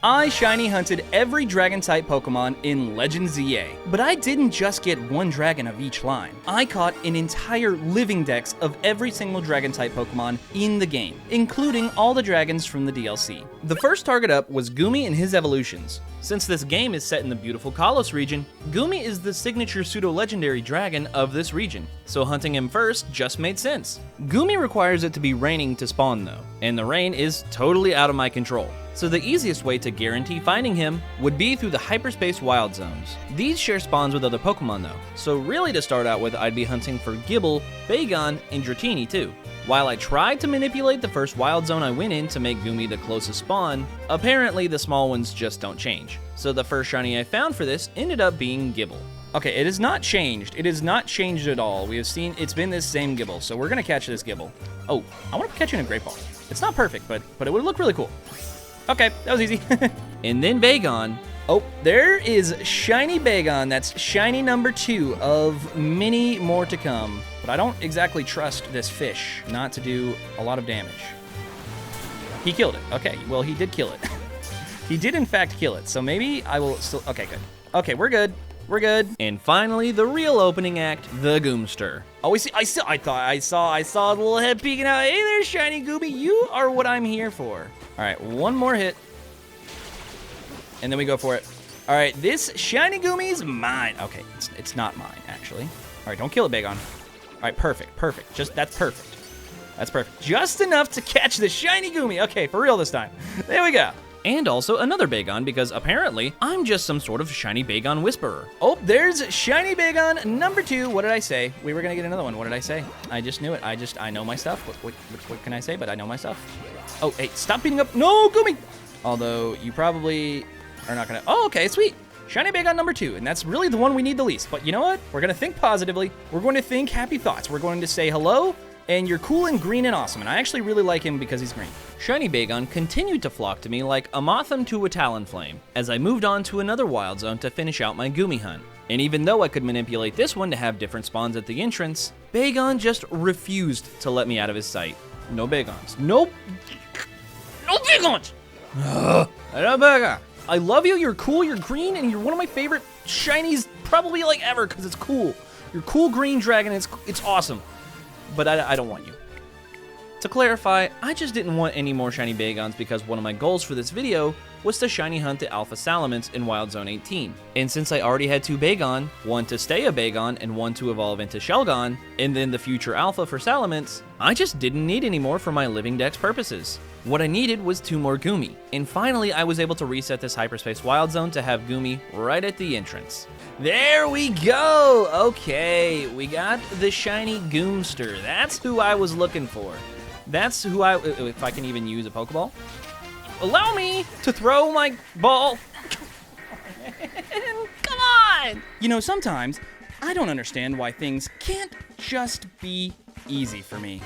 I shiny hunted every dragon-type Pokemon in Legends ZA, but I didn't just get one dragon of each line. I caught an entire living dex of every single dragon-type Pokemon in the game, including all the dragons from the DLC. The first target up was Goomy and his evolutions. Since this game is set in the beautiful Kalos region, Goomy is the signature pseudo-legendary dragon of this region, so hunting him first just made sense. Goomy requires it to be raining to spawn though, and the rain is totally out of my control. So the easiest way to guarantee finding him would be through the hyperspace wild zones. These share spawns with other Pokemon though, so really to start out with I'd be hunting for Gible, Bagon, and Dratini too. While I tried to manipulate the first wild zone I went in to make Goomy the closest spawn, apparently the small ones just don't change. So the first shiny I found for this ended up being Gible. Okay, it has not changed. It has not changed at all. We have seen it's been this same Gible, so we're gonna catch this Gible. Oh, I want to catch you in a Great Ball. It's not perfect, but it would look really cool. Okay, that was easy. And then Bagon. Oh, there is shiny Bagon. That's shiny number 2 of many more to come. But I don't exactly trust this fish not to do a lot of damage. He killed it. Okay, well, he did kill it. He did, in fact, kill it. So maybe I will still... Okay, good. Okay, we're good. We're good. And finally, the real opening act, the Goomster. Oh, I thought I saw the little head peeking out. Hey there, shiny Goomy. You are what I'm here for. All right, one more hit. And then we go for it. All right, this shiny Goomy's mine. Okay, it's not mine, actually. All right, don't kill it, Bagon. All right, perfect. That's perfect. That's perfect. Just enough to catch the shiny Goomy. Okay, for real this time. There we go. And also another Bagon, because apparently I'm just some sort of shiny Bagon whisperer. Oh, there's shiny Bagon number 2. What did I say? We were gonna get another one. What did I say? I just knew it. I know my stuff. What can I say? But I know my stuff. Oh, hey, stop beating up. No, Goomy. Although you probably are not gonna. Oh, okay, sweet. Shiny Bagon number 2, and that's really the one we need the least. But you know what? We're gonna think positively. We're going to think happy thoughts. We're going to say hello, and you're cool and green and awesome. And I actually really like him because he's green. Shiny Bagon continued to flock to me like a Motham to a Talonflame, as I moved on to another wild zone to finish out my Goomy hunt. And even though I could manipulate this one to have different spawns at the entrance, Bagon just refused to let me out of his sight. No Bagons. Nope. No Bagons! I love Bagon. I love you, you're cool, you're green, and you're one of my favorite shinies probably like ever, because it's cool. You're cool green dragon, it's awesome. But I don't want you. To clarify, I just didn't want any more shiny Bagons because one of my goals for this video was to shiny hunt the Alpha Salamence in Wild Zone 18. And since I already had 2 Bagon, one to stay a Bagon and one to evolve into Shelgon, and then the future Alpha for Salamence, I just didn't need any more for my living dex purposes. What I needed was 2 more Goomy, and finally I was able to reset this hyperspace wild zone to have Goomy right at the entrance. There we go! Okay, we got the shiny Goomster. That's who I was looking for. That's who if I can even use a Pokeball. Allow me to throw my ball. Come on! You know, sometimes I don't understand why things can't just be easy for me.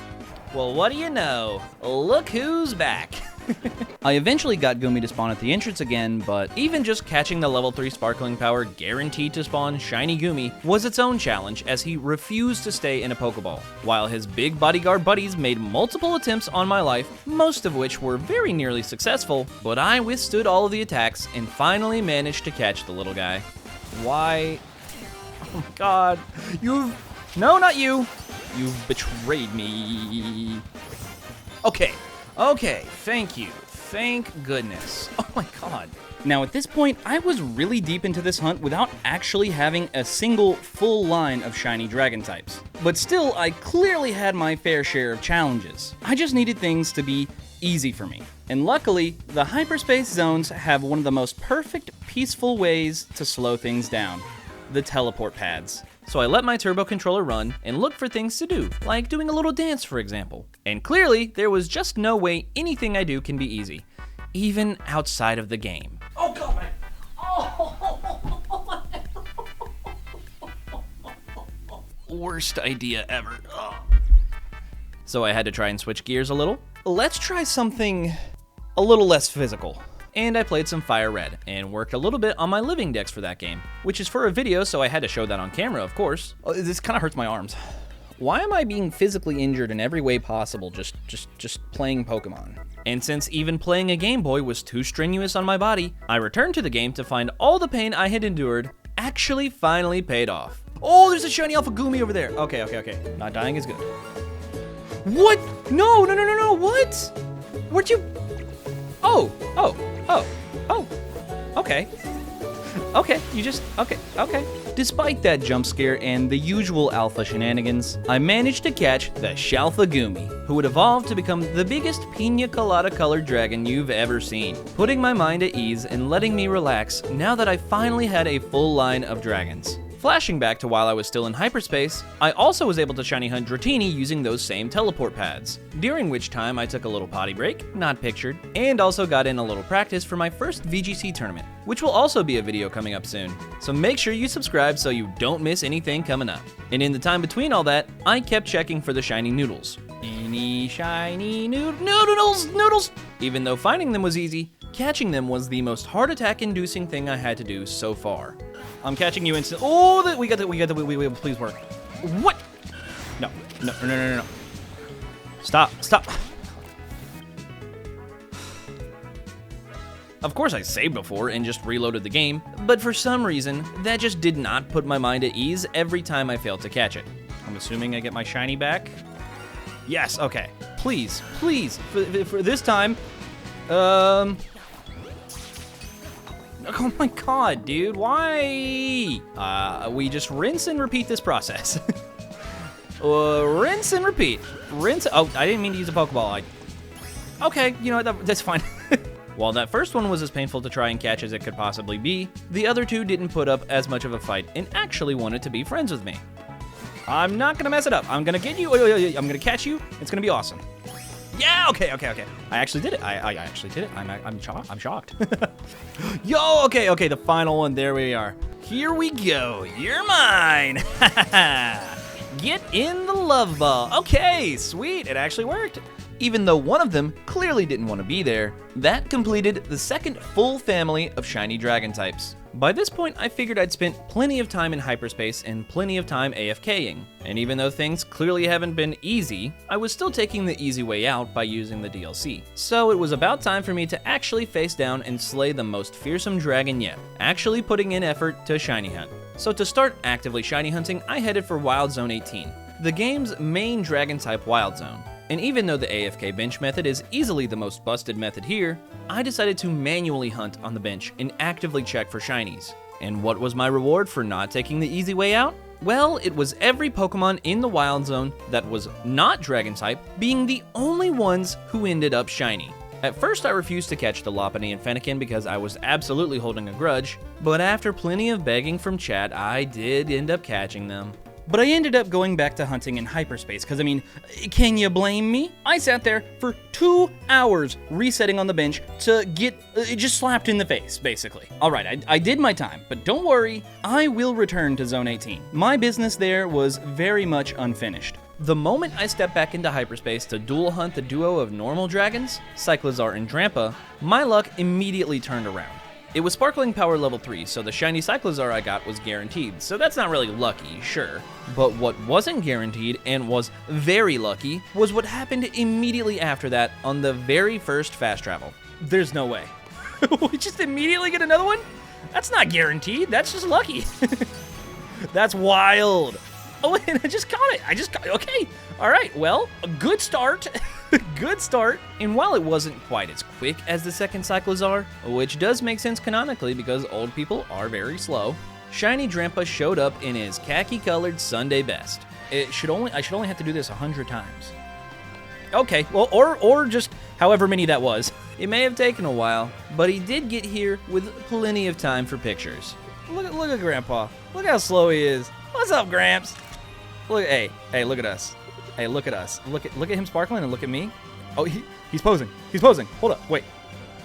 Well, what do you know? Look who's back. I eventually got Goomy to spawn at the entrance again, but even just catching the level 3 Sparkling Power guaranteed to spawn shiny Goomy was its own challenge, as he refused to stay in a Pokeball, while his big bodyguard buddies made multiple attempts on my life, most of which were very nearly successful, but I withstood all of the attacks and finally managed to catch the little guy. Why? Oh my god. No, not you. You've betrayed me. Okay, thank you. Thank goodness. Oh my god. Now at this point, I was really deep into this hunt without actually having a single full line of shiny dragon types. But still, I clearly had my fair share of challenges. I just needed things to be easy for me. And luckily, the hyperspace zones have one of the most perfect, peaceful ways to slow things down: the teleport pads. So I let my turbo controller run and look for things to do, like doing a little dance, for example. And clearly, there was just no way anything I do can be easy, even outside of the game. Oh god, man. Oh. Worst idea ever. Oh. So I had to try and switch gears a little. Let's try something a little less physical. And I played some Fire Red, and worked a little bit on my living dex for that game, which is for a video, so I had to show that on camera, of course. Oh, this kind of hurts my arms. Why am I being physically injured in every way possible just playing Pokemon? And since even playing a Game Boy was too strenuous on my body, I returned to the game to find all the pain I had endured actually finally paid off. Oh, there's a shiny Alpha Goomy over there. Okay. Not dying is good. What? No, what? Where'd you? Oh. Okay, you just, okay. Despite that jump scare and the usual alpha shenanigans, I managed to catch the Shalfa Goomy, who would evolve to become the biggest pina colada colored dragon you've ever seen, putting my mind at ease and letting me relax now that I finally had a full line of dragons. Flashing back to while I was still in hyperspace, I also was able to shiny hunt Dratini using those same teleport pads, during which time I took a little potty break, not pictured, and also got in a little practice for my first VGC tournament, which will also be a video coming up soon. So make sure you subscribe so you don't miss anything coming up. And in the time between all that, I kept checking for the shiny noodles. Any shiny noodles! Even though finding them was easy, catching them was the most heart attack inducing thing I had to do so far. I'm catching you instant. Oh, we got the, please work. What? No. Stop. Of course I saved before and just reloaded the game, but for some reason, that just did not put my mind at ease every time I failed to catch it. I'm assuming I get my shiny back. Yes, okay. Please, for this time, oh my god, dude, why? We just rinse and repeat this process. Rinse and repeat. Oh, I didn't mean to use a Pokeball. Okay, you know what, that's fine. While that first one was as painful to try and catch as it could possibly be, the other two didn't put up as much of a fight and actually wanted to be friends with me. I'm not gonna mess it up. I'm gonna get you, I'm gonna catch you, it's gonna be awesome. Yeah, okay. I actually did it. I actually did it. I'm shocked. Yo, okay, the final one. There we are. Here we go. You're mine. Get in the love ball. Okay, sweet. It actually worked. Even though one of them clearly didn't want to be there, that completed the second full family of shiny dragon types. By this point, I figured I'd spent plenty of time in hyperspace and plenty of time AFKing, and even though things clearly haven't been easy, I was still taking the easy way out by using the DLC. So it was about time for me to actually face down and slay the most fearsome dragon yet, actually putting in effort to shiny hunt. So to start actively shiny hunting, I headed for Wild Zone 18, the game's main dragon type wild zone. And even though the AFK bench method is easily the most busted method here, I decided to manually hunt on the bench and actively check for shinies. And what was my reward for not taking the easy way out? Well, it was every Pokemon in the Wild Zone that was not Dragon type being the only ones who ended up shiny. At first I refused to catch the Lopunny and Fennekin because I was absolutely holding a grudge, but after plenty of begging from chat, I did end up catching them. But I ended up going back to hunting in hyperspace, because I mean, can you blame me? I sat there for 2 hours resetting on the bench to get just slapped in the face, basically. Alright, I did my time, but don't worry, I will return to Zone 18. My business there was very much unfinished. The moment I stepped back into hyperspace to dual hunt the duo of normal dragons, Cyclizar and Drampa, my luck immediately turned around. It was Sparkling Power level 3, so the shiny Cyclizar I got was guaranteed, so that's not really lucky, sure. But what wasn't guaranteed, and was very lucky, was what happened immediately after that on the very first fast travel. There's no way. We just immediately get another one? That's not guaranteed, that's just lucky. That's wild. Oh, and I just caught it. Okay. All right, well, a good start. Good start. And while it wasn't quite as quick as the second Cyclizar, which does make sense canonically because old people are very slow, shiny Drampa showed up in his khaki-colored Sunday best. I should only have to do this 100 times. Okay, well, or just however many that was. It may have taken a while, but he did get here with plenty of time for pictures. Look at Grandpa. Look how slow he is. What's up, Gramps? Look, hey, look at us. Hey, look at us. Look at him sparkling and look at me. Oh, he's posing. He's posing. Hold up, wait.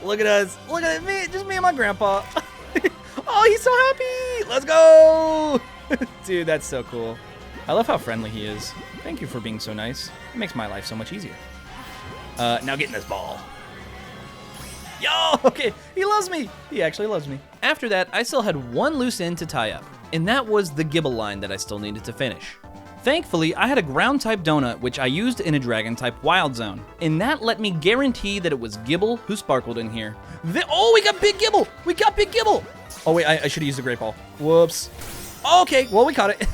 Look at us. Look at me, just me and my grandpa. Oh, he's so happy. Let's go. Dude, that's so cool. I love how friendly he is. Thank you for being so nice. It makes my life so much easier. Now get in this ball. Yo, okay, he loves me. He actually loves me. After that, I still had one loose end to tie up, and that was the Gible line that I still needed to finish. Thankfully, I had a ground-type donut, which I used in a dragon-type wild zone, and that let me guarantee that it was Gible who sparkled in here. Oh, we got Big Gible! We got Big Gible! Oh wait, I should have used the Great Ball. Whoops. Okay, well, we caught it.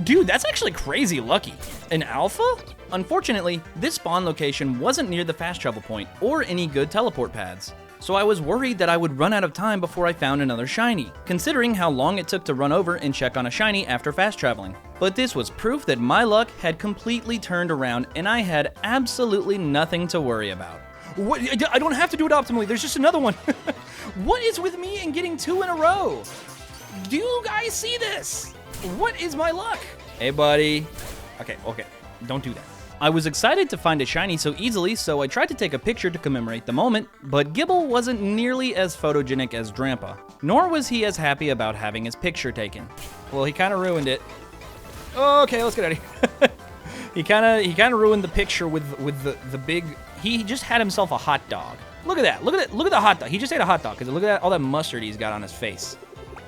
Dude, that's actually crazy lucky. An alpha? Unfortunately, this spawn location wasn't near the fast travel point or any good teleport pads. So I was worried that I would run out of time before I found another shiny, considering how long it took to run over and check on a shiny after fast traveling. But this was proof that my luck had completely turned around and I had absolutely nothing to worry about. What? I don't have to do it optimally, there's just another one. What is with me and getting 2 in a row? Do you guys see this? What is my luck? Hey, buddy. Okay, don't do that. I was excited to find a shiny so easily, so I tried to take a picture to commemorate the moment, but Gible wasn't nearly as photogenic as Drampa, nor was he as happy about having his picture taken. Well, he kind of ruined it. Okay, let's get out of here. He kind of ruined the picture with the big. He just had himself a hot dog. Look at that. Look at the hot dog. He just ate a hot dog because look at that, all that mustard he's got on his face.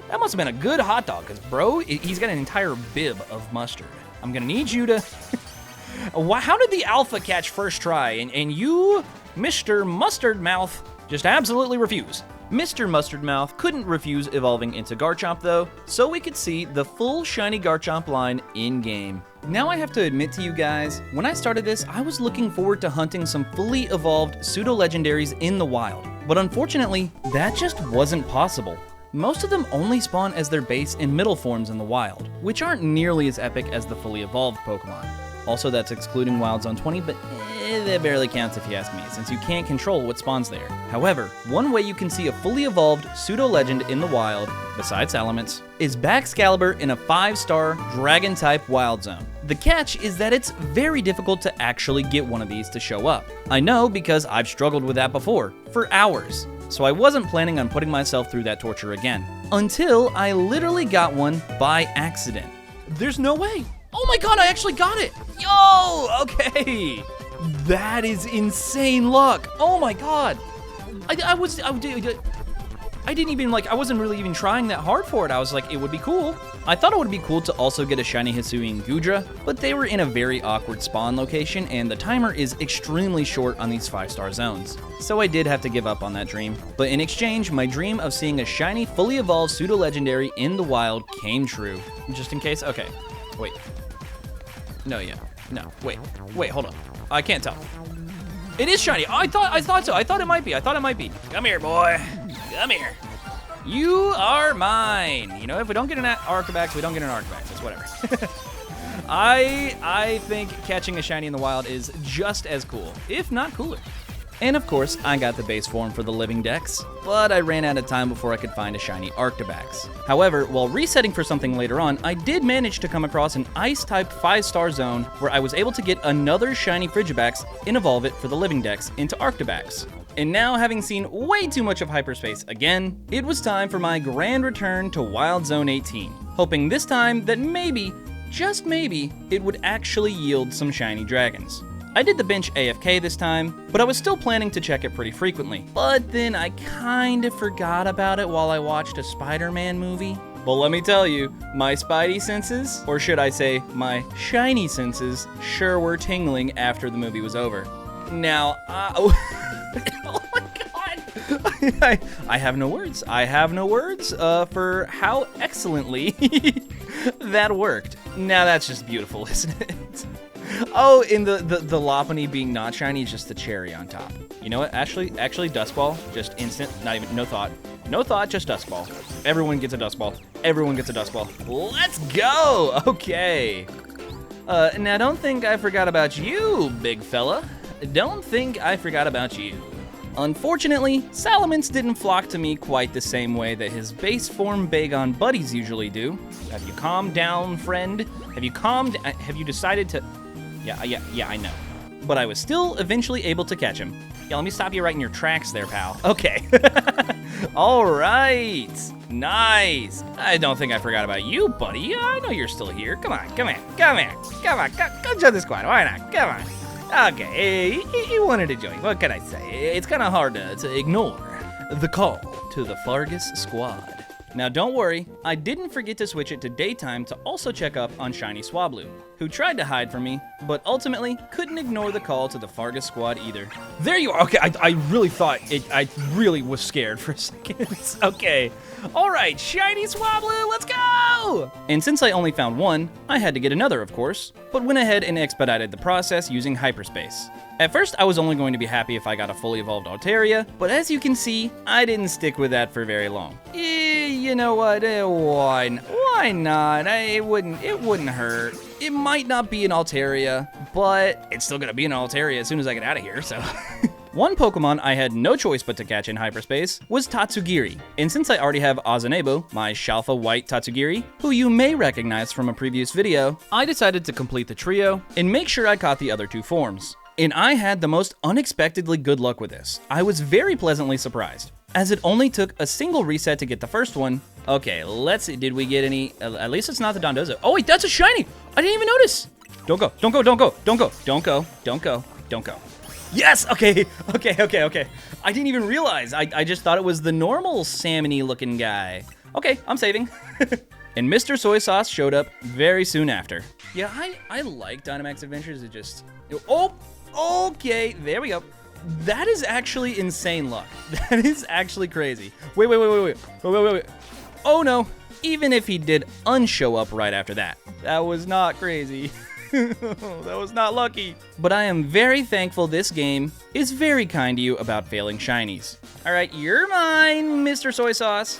That must have been a good hot dog, because bro, he's got an entire bib of mustard. I'm gonna need you to. How did the alpha catch first try, and you, Mr. Mustard Mouth, just absolutely refuse? Mr. Mustard Mouth couldn't refuse evolving into Garchomp though, so we could see the full shiny Garchomp line in-game. Now I have to admit to you guys, when I started this, I was looking forward to hunting some fully evolved pseudo-legendaries in the wild, but unfortunately, that just wasn't possible. Most of them only spawn as their base and middle forms in the wild, which aren't nearly as epic as the fully evolved Pokemon. Also, that's excluding Wild Zone 20, but that barely counts if you ask me, since you can't control what spawns there. However, one way you can see a fully evolved pseudo-legend in the wild, besides Salamence, is Baxcalibur in a 5-star Dragon-type Wild Zone. The catch is that it's very difficult to actually get one of these to show up. I know because I've struggled with that before, for hours. So I wasn't planning on putting myself through that torture again. Until I literally got one by accident. There's no way. Oh my god, I actually got it! Yo, okay. That is insane luck. Oh my god. I didn't even I wasn't really even trying that hard for it. I was like, it would be cool. I thought it would be cool to also get a shiny Hisuian Gudra, but they were in a very awkward spawn location and the timer is extremely short on these 5-star zones. So I did have to give up on that dream. But in exchange, my dream of seeing a shiny, fully evolved pseudo-legendary in the wild came true. Just in case, okay, wait. No, wait, hold on. I can't tell. It is shiny. Oh, I thought so. I thought it might be. Come here, boy. Come here. You are mine. You know, if we don't get an Archbax, we don't get an Archbax. It's whatever. I think catching a shiny in the wild is just as cool, if not cooler. And of course, I got the base form for the living dex, but I ran out of time before I could find a shiny Arctobax. However, while resetting for something later on, I did manage to come across an Ice-type 5-star zone where I was able to get another shiny Frigibax and evolve it for the living dex into Arctobax. And now, having seen way too much of hyperspace again, it was time for my grand return to Wild Zone 18, hoping this time that maybe, just maybe, it would actually yield some shiny dragons. I did the bench AFK this time, but I was still planning to check it pretty frequently. But then I kinda forgot about it while I watched a Spider-Man movie. Well, let me tell you, my spidey senses, or should I say, my shiny senses, sure were tingling after the movie was over. Now, oh my god! I have no words. I have no words for how excellently that worked. Now that's just beautiful, isn't it? Oh, and the Lopunny being not shiny is just the cherry on top. You know what? Actually, Dust Ball, just instant, not even, no thought, just Dust Ball. Everyone gets a Dust Ball. Everyone gets a Dust Ball. Let's go! Okay. Now don't think I forgot about you, big fella. Don't think I forgot about you. Unfortunately, Salamence didn't flock to me quite the same way that his base form Bagon buddies usually do. Have you calmed down, friend? Have you decided to... Yeah, I know. But I was still eventually able to catch him. Yeah, let me stop you right in your tracks there, pal. Okay. All right. Nice. I don't think I forgot about you, buddy. Yeah, I know you're still here. Come on. Come join the squad. Why not? Come on. Okay, he wanted to join. What can I say? It's kind of hard to ignore the call to the Fargus squad. Now don't worry, I didn't forget to switch it to daytime to also check up on Shiny Swablu, who tried to hide from me, but ultimately couldn't ignore the call to the Fargus squad either. There you are. Okay, I really thought I really was scared for a second. Okay. All right, Shiny Swablu, let's go! And since I only found one, I had to get another, of course, but went ahead and expedited the process using hyperspace. At first, I was only going to be happy if I got a fully evolved Altaria, but as you can see, I didn't stick with that for very long. You know what? Why not? It wouldn't hurt. It might not be an Altaria, but it's still gonna be an Altaria as soon as I get out of here, so. One Pokemon I had no choice but to catch in hyperspace was Tatsugiri, and since I already have Ozanebo, my Shalfa White Tatsugiri, who you may recognize from a previous video, I decided to complete the trio and make sure I caught the other two forms. And I had the most unexpectedly good luck with this. I was very pleasantly surprised, as it only took a single reset to get the first one. Okay, let's see, did we get any, at least it's not the Dondozo. Oh wait, that's a shiny! I didn't even notice! Don't go, don't go, don't go, don't go, don't go, don't go, don't go. Yes, okay. I didn't even realize, I just thought it was the normal salmon-y looking guy. Okay, I'm saving. And Mr. Soy Sauce showed up very soon after. Yeah, I like Dynamax Adventures, it just, oh! Okay, there we go. That is actually insane luck. That is actually crazy. Wait. Oh no, even if he did unshow up right after that, that was not crazy. That was not lucky. But I am very thankful this game is very kind to you about failing shinies. All right, you're mine, Mr. Soy Sauce.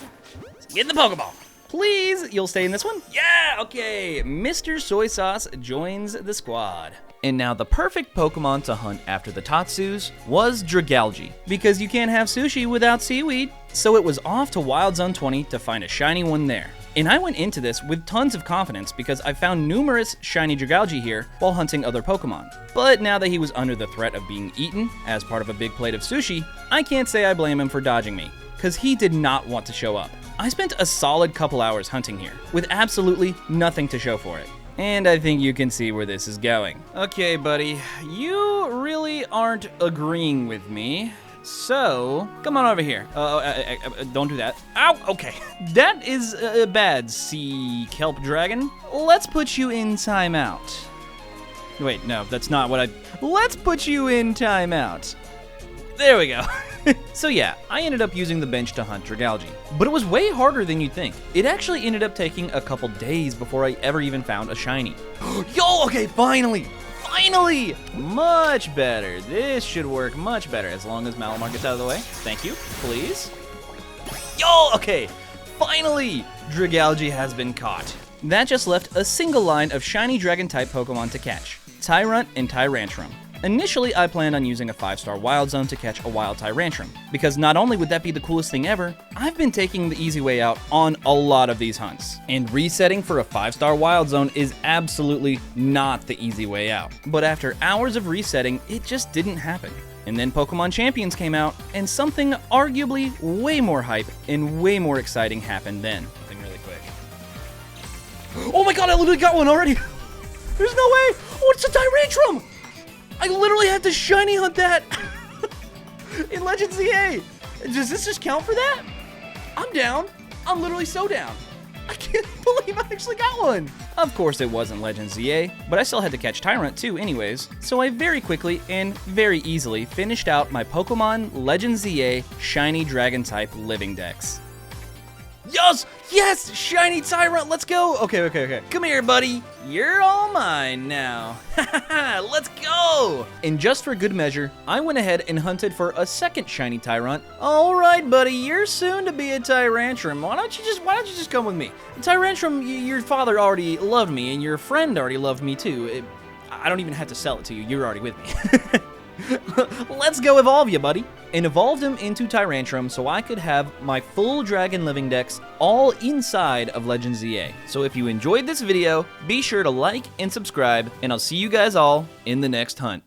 Get in the Pokeball. Please, you'll stay in this one? Yeah, okay. Mr. Soy Sauce joins the squad. And now the perfect Pokemon to hunt after the Tatsus was Dragalge, because you can't have sushi without seaweed. So it was off to Wild Zone 20 to find a shiny one there. And I went into this with tons of confidence because I found numerous shiny Dragalge here while hunting other Pokemon. But now that he was under the threat of being eaten as part of a big plate of sushi, I can't say I blame him for dodging me, because he did not want to show up. I spent a solid couple hours hunting here, with absolutely nothing to show for it. And I think you can see where this is going. Okay, buddy, you really aren't agreeing with me. So, come on over here. Don't do that. Ow, okay. That is bad, sea kelp dragon. Let's put you in timeout. Wait, no, that's not what let's put you in timeout. There we go. So yeah, I ended up using the bench to hunt Dragalge, but it was way harder than you'd think. It actually ended up taking a couple days before I ever even found a shiny. Yo, okay, finally! Much better. This should work much better as long as Malamar gets out of the way. Thank you, please. Yo, okay, finally! Dragalge has been caught. That just left a single line of shiny dragon-type Pokemon to catch, Tyrunt and Tyrantrum. Initially, I planned on using a 5-star Wild Zone to catch a wild Tyrantrum, because not only would that be the coolest thing ever, I've been taking the easy way out on a lot of these hunts. And resetting for a 5-star Wild Zone is absolutely not the easy way out. But after hours of resetting, it just didn't happen. And then Pokemon Champions came out, and something arguably way more hype and way more exciting happened then. Something really quick. Oh my god, I literally got one already! There's no way! Oh, it's a Tyrantrum! I literally had to shiny hunt that in Legends ZA. Does this just count for that? I'm down. I'm literally so down. I can't believe I actually got one. Of course it wasn't Legends ZA, but I still had to catch Tyrunt too anyways, so I very quickly and very easily finished out my Pokemon Legends ZA Shiny Dragon-type Living Dex. Yes! Shiny Tyrunt, let's go! Okay. Come here, buddy. You're all mine now. Let's go! And just for good measure, I went ahead and hunted for a second shiny Tyrunt. All right, buddy, you're soon to be a Tyrantrum. Why don't you just come with me? Tyrantrum, your father already loved me, and your friend already loved me too. I don't even have to sell it to you. You're already with me. Let's go evolve you, buddy. And evolved him into Tyrantrum so I could have my full Dragon Living Dex all inside of Legends ZA. So if you enjoyed this video, be sure to like and subscribe, and I'll see you guys all in the next hunt.